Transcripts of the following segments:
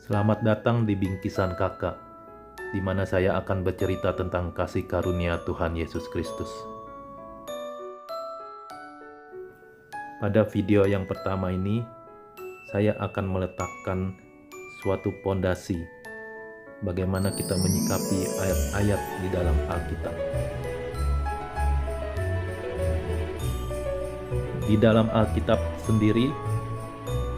Selamat datang di Bingkisan Kakak, di mana saya akan bercerita tentang kasih karunia Tuhan Yesus Kristus. Pada video yang pertama ini, saya akan meletakkan suatu pondasi bagaimana kita menyikapi ayat-ayat di dalam Alkitab. Di dalam Alkitab sendiri,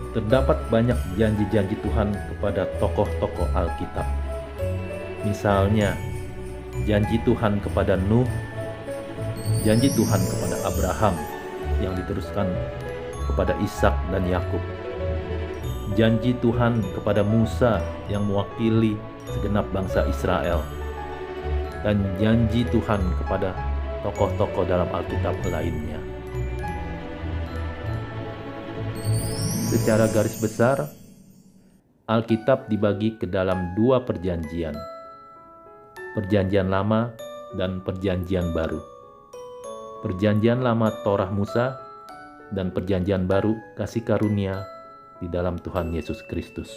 terdapat banyak janji-janji Tuhan kepada tokoh-tokoh Alkitab. Misalnya, janji Tuhan kepada Nuh, janji Tuhan kepada Abraham yang diteruskan kepada Ishak dan Yakub, janji Tuhan kepada Musa yang mewakili segenap bangsa Israel, dan janji Tuhan kepada tokoh-tokoh dalam Alkitab lainnya. Secara garis besar, Alkitab dibagi ke dalam dua perjanjian, Perjanjian Lama dan Perjanjian Baru. Perjanjian Lama Torah Musa dan Perjanjian Baru kasih karunia di dalam Tuhan Yesus Kristus.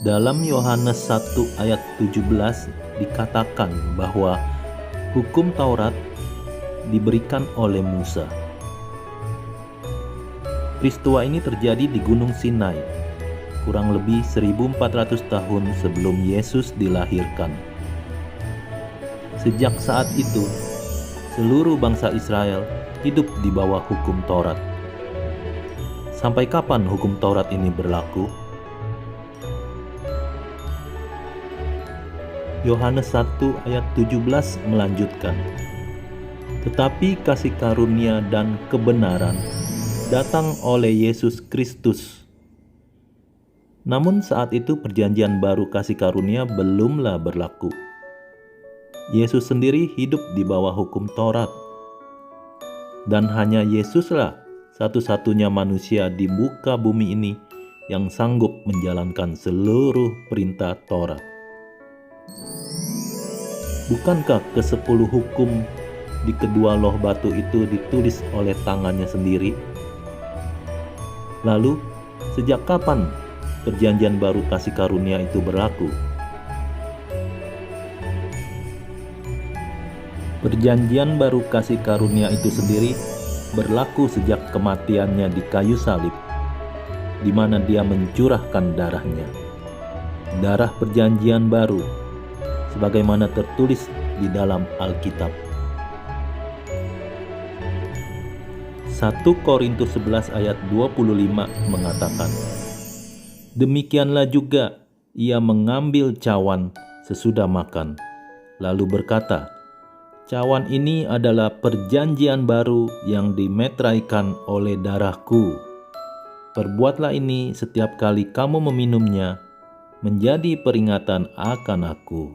Dalam Yohanes 1 ayat 17 dikatakan bahwa hukum Taurat diberikan oleh Musa. Peristiwa ini terjadi di Gunung Sinai, kurang lebih 1400 tahun sebelum Yesus dilahirkan. Sejak saat itu, seluruh bangsa Israel hidup di bawah hukum Taurat. Sampai kapan hukum Taurat ini berlaku? Yohanes 1 ayat 17 melanjutkan, "Tetapi kasih karunia dan kebenaran datang oleh Yesus Kristus." Namun saat itu perjanjian baru kasih karunia belumlah berlaku. Yesus sendiri hidup di bawah hukum Taurat. Dan hanya Yesuslah satu-satunya manusia di muka bumi ini yang sanggup menjalankan seluruh perintah Taurat. Bukankah ke-10 hukum di kedua loh batu itu ditulis oleh tangannya sendiri? Lalu, sejak kapan perjanjian baru kasih karunia itu berlaku? Perjanjian baru kasih karunia itu sendiri berlaku sejak kematiannya di kayu salib, di mana dia mencurahkan darahnya. Darah perjanjian baru, sebagaimana tertulis di dalam Alkitab. 1 Korintus 11 ayat 25 mengatakan, "Demikianlah juga ia mengambil cawan sesudah makan, lalu berkata, 'Cawan ini adalah perjanjian baru yang dimeteraikan oleh darahku. Perbuatlah ini setiap kali kamu meminumnya, menjadi peringatan akan aku.'"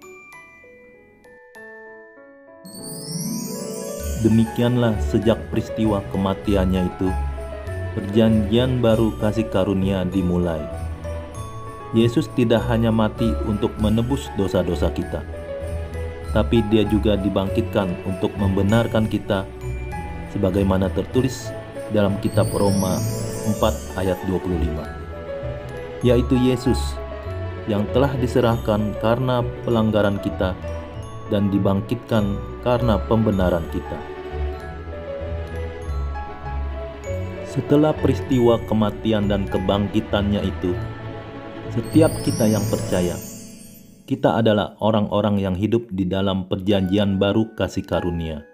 Demikianlah sejak peristiwa kematiannya itu, perjanjian baru kasih karunia dimulai. Yesus tidak hanya mati untuk menebus dosa-dosa kita, tapi dia juga dibangkitkan untuk membenarkan kita, sebagaimana tertulis dalam kitab Roma 4 ayat 25, yaitu Yesus yang telah diserahkan karena pelanggaran kita dan dibangkitkan karena pembenaran kita. Setelah peristiwa kematian dan kebangkitannya itu, setiap kita yang percaya, kita adalah orang-orang yang hidup di dalam perjanjian baru kasih karunia.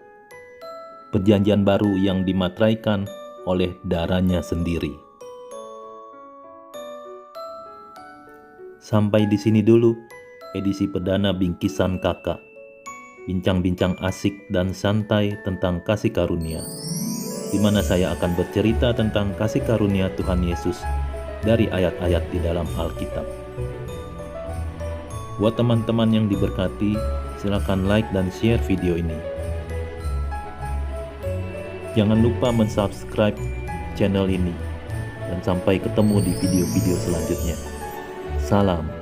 Perjanjian baru yang dimateraikan oleh darahnya sendiri. Sampai di sini dulu edisi perdana Bingkisan Kakak. Bincang-bincang asik dan santai tentang kasih karunia, di mana saya akan bercerita tentang kasih karunia Tuhan Yesus dari ayat-ayat di dalam Alkitab. Buat teman-teman yang diberkati, silakan like dan share video ini. Jangan lupa mensubscribe channel ini, dan sampai ketemu di video-video selanjutnya. Salam.